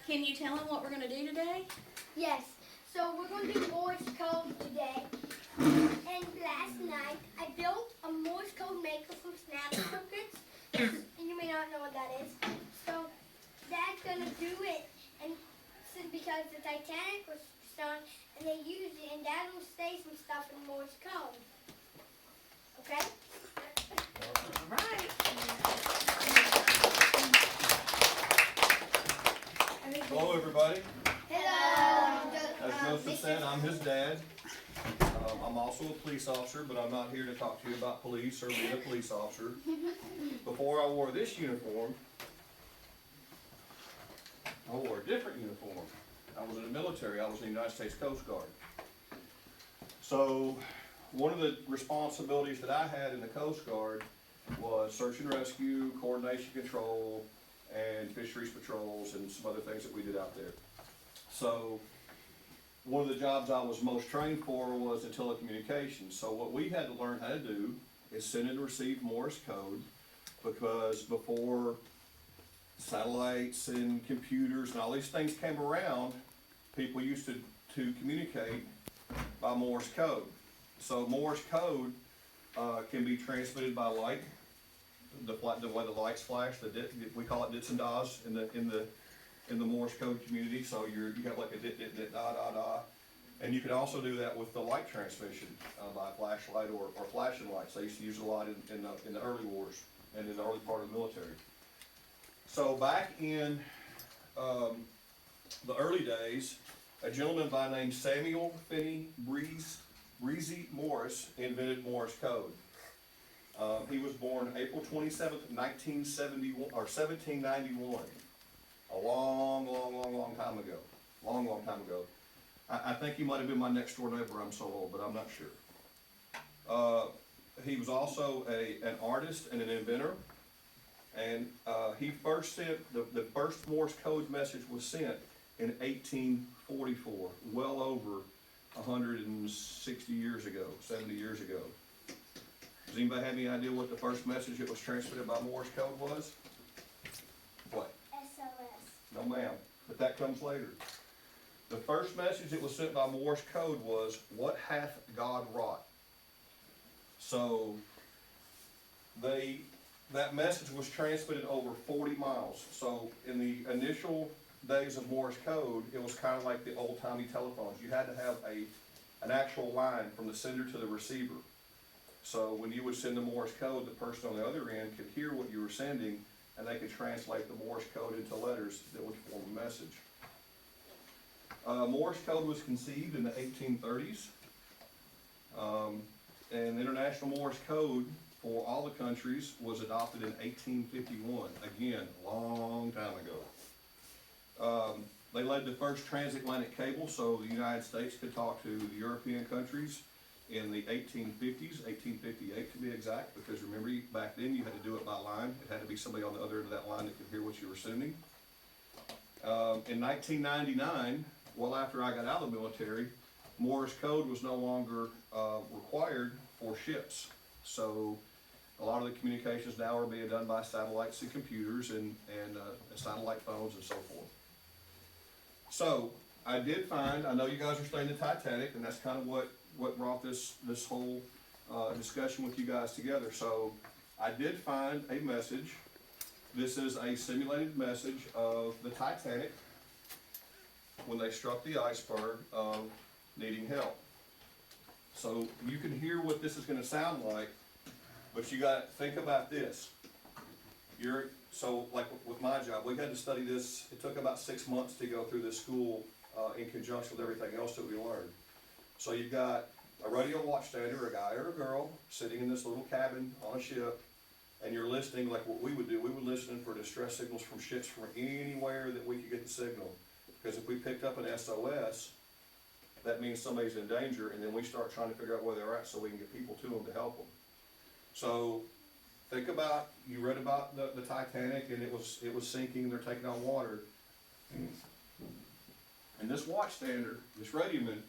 Can you tell them what we're going to do today? Yes. So we're going to do Morse code today. And last night I built a Morse code maker from snap circuits. And you may not know what that is. So Dad's going to do it. And because the Titanic was sunk and they used it, and Dad will say some stuff in Morse code. Okay? All right. Hello, everybody. Hello. As Joseph said, I'm his dad. I'm also a police officer, but I'm not here to talk to you about police or being a police officer. Before I wore this uniform, I wore a different uniform. I was in the military. I was in the United States Coast Guard. So one of the responsibilities that I had in the Coast Guard was search and rescue, coordination control, and fisheries patrols, and some other things that we did out there. So one of the jobs I was most trained for was in telecommunications. So what we had to learn how to do is send and receive Morse code, because before satellites and computers and all these things came around, people used to communicate by Morse code. So Morse code can be transmitted by light, the way the lights flash. We call it dits and dahs in the Morse code community. So you have like a dit dit dit da da da, and you can also do that with the light transmission by flashlight or flashing lights. They used to use it a lot in the early wars and in the early part of the military. So back in the early days, a gentleman by the name Samuel Finney Breezy Morse invented Morse code. He was born April 27th, 1971 or 1791. A long time ago. Long time ago. I think he might have been my next door neighbor. I'm so old, but I'm not sure. He was also an artist and an inventor. And he first sent, the first Morse code message was sent in 1844, well over 160 years ago, 70 years ago. Does anybody have any idea what the first message that was transmitted by Morse code was? What? SOS. No ma'am, but that comes later. The first message that was sent by Morse code was, "What hath God wrought?" So that message was transmitted over 40 miles. So in the initial days of Morse code, it was kind of like the old-timey telephones. You had to have an actual line from the sender to the receiver. So when you would send the Morse code, the person on the other end could hear what you were sending, and they could translate the Morse code into letters that would form a message. Morse code was conceived in the 1830s, and International Morse code for all the countries was adopted in 1851. Again, a long time ago. They laid the first transatlantic cable so the United States could talk to the European countries in the 1850s, 1858 to be exact, because remember, back then you had to do it by line. It had to be somebody on the other end of that line that could hear what you were sending. In 1999, well after I got out of the military, Morse code was no longer required for ships. So a lot of the communications now are being done by satellites and computers and satellite phones and so forth. So I did find, I know you guys are studying the Titanic, and that's kind of what brought this whole discussion with you guys together. So I did find a message. This is a simulated message of the Titanic when they struck the iceberg of needing help. So you can hear what this is going to sound like, but you got to think about this. So like with my job, we had to study this. It took about 6 months to go through this school in conjunction with everything else that we learned. So you've got a radio watchstander, a guy or a girl, sitting in this little cabin on a ship, and you're listening like what we would do. We would listen for distress signals from ships from anywhere that we could get the signal. Because if we picked up an SOS, that means somebody's in danger, and then we start trying to figure out where they're at so we can get people to them to help them. So think about, you read about the Titanic, and it was sinking, they're taking on water. And this watchstander, this radioman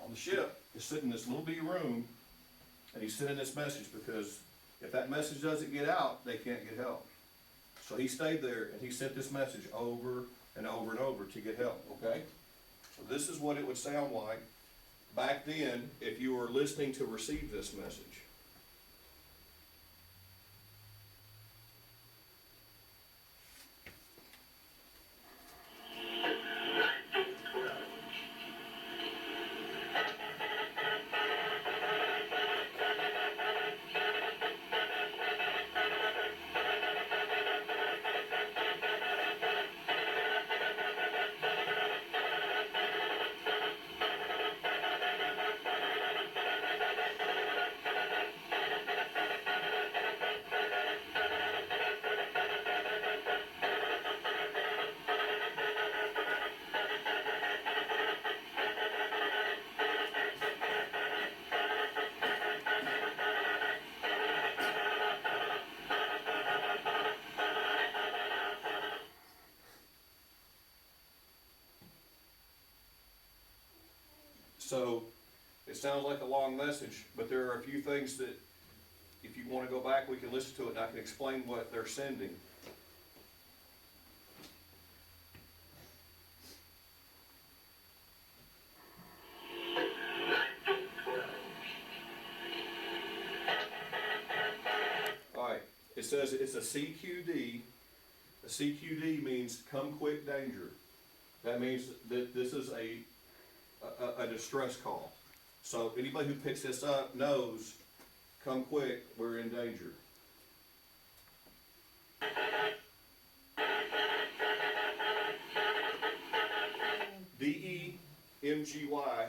on the ship, is sitting in this little bitty room, and he's sending this message, because if that message doesn't get out, they can't get help. So he stayed there and he sent this message over and over and over to get help, okay? So this is what it would sound like back then if you were listening to receive this message. So it sounds like a long message, but there are a few things that if you want to go back, we can listen to it and I can explain what they're sending. All right, it says it's a CQD. A CQD means come quick danger. That means that this is a distress call. So anybody who picks this up knows, come quick, we're in danger. DE-MGY,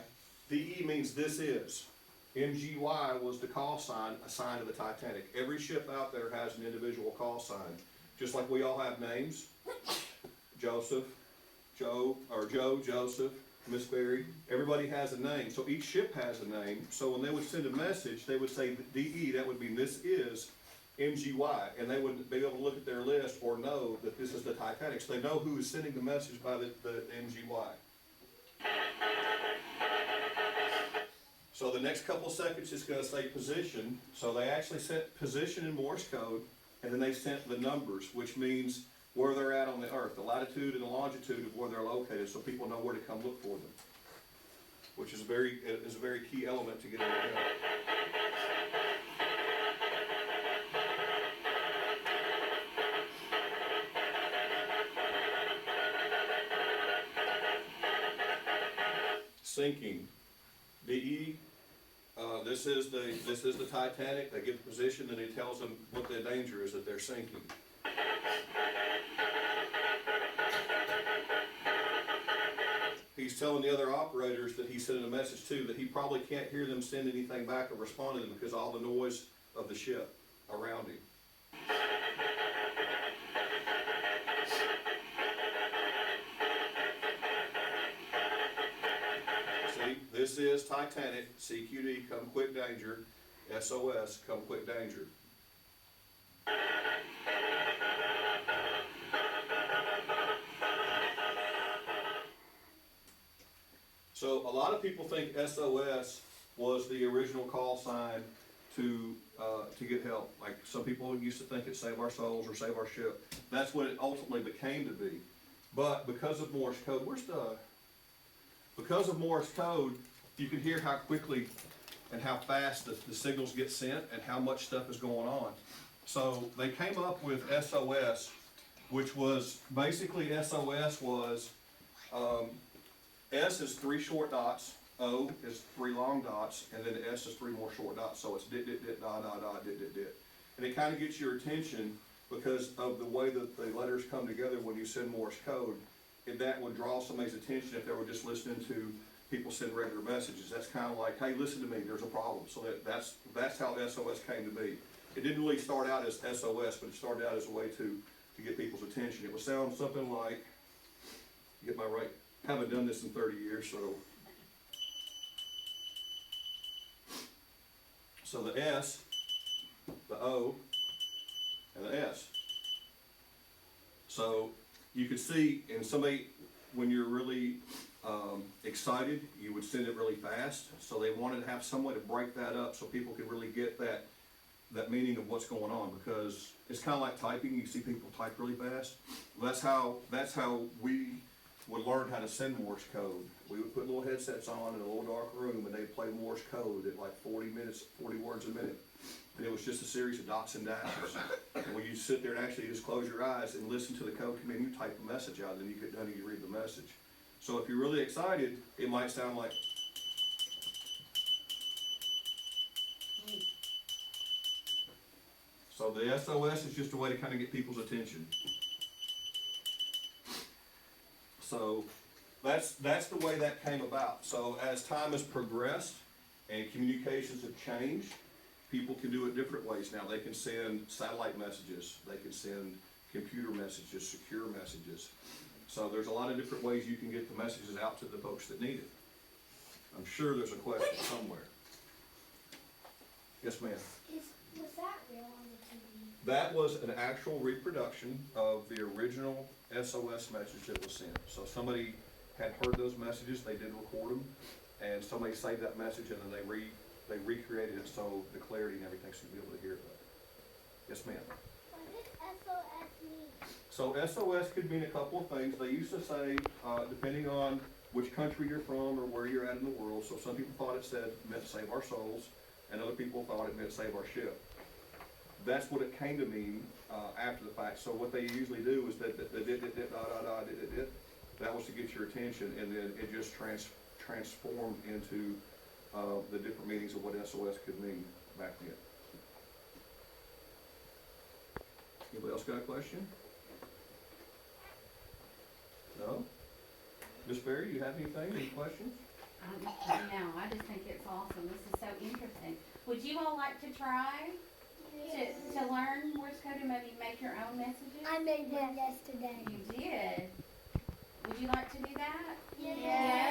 DE means this is. MGY was the call sign assigned to the Titanic. Every ship out there has an individual call sign. Just like we all have names. Joseph, Joe, Joseph, Miss Berry, everybody has a name, so each ship has a name. So when they would send a message, they would say DE, that would mean this is MGY, and they would be able to look at their list or know that this is the Titanic, so they know who is sending the message by the MGY. So the next couple seconds is going to say position, so they actually sent position in Morse code, and then they sent the numbers, which means where they're at on the earth, the latitude and the longitude of where they're located, so people know where to come look for them, which is a very key element to get in there. Sinking, DE. This is the Titanic. They give the position, and it tells them what the danger is, that they're sinking. He's telling the other operators that he's sending a message to that he probably can't hear them send anything back or respond to them because of all the noise of the ship around him. See, this is Titanic, CQD, come quick danger, SOS, come quick danger. So a lot of people think SOS was the original call sign to get help. Like some people used to think it save our souls or save our ship. That's what it ultimately became to be. But because of Morse code, because of Morse code, you can hear how quickly and how fast the signals get sent and how much stuff is going on. So they came up with SOS, which was basically SOS was S is 3 short dots, O is 3 long dots, and then S is 3 more short dots. So it's dit, dit, dit, da, da, da, dit, dit, dit. And it kind of gets your attention because of the way that the letters come together when you send Morse code. And that would draw somebody's attention if they were just listening to people send regular messages. That's kind of like, hey, listen to me, there's a problem. So that's how SOS came to be. It didn't really start out as SOS, but it started out as a way to get people's attention. It would sound something like, get my right, haven't done this in 30 years, so the S, the O, and the S. So you could see, and somebody, when you're really excited, you would send it really fast. So they wanted to have some way to break that up so people could really get that that meaning of what's going on, because it's kind of like typing. You see people type really fast. Well, that's how we would learn how to send Morse code. We would put little headsets on in a little dark room, and they'd play Morse code at like 40 words a minute. And it was just a series of dots and dashes. And when you sit there and actually just close your eyes and listen to the code come in, you type the message out, then you get done and you read the message. So if you're really excited, it might sound like. So the SOS is just a way to kind of get people's attention. So that's the way that came about. So as time has progressed and communications have changed, people can do it different ways now. They can send satellite messages, they can send computer messages, secure messages. So there's a lot of different ways you can get the messages out to the folks that need it. I'm sure there's a question somewhere. Yes, ma'am. Was that real on the TV? That was an actual reproduction of the original SOS message that was sent. So somebody had heard those messages, they did record them, and somebody saved that message, and then they recreated it so the clarity and everything, so you'd be able to hear it better. Yes, ma'am. What does SOS mean? So SOS could mean a couple of things. They used to say, depending on which country you're from or where you're at in the world, so some people thought it meant save our souls, and other people thought it meant save our ship. That's what it came to mean after the fact. So what they usually do is that that was to get your attention, and then it just transformed into the different meanings of what SOS could mean back then. Anybody else got a question? No? Miss Berry, you have anything? Any questions? No, I just think it's awesome. This is so interesting. Would you all like to try to learn Morse code and maybe make your own messages? I made one yesterday. You did. Would you like to do that? Yeah.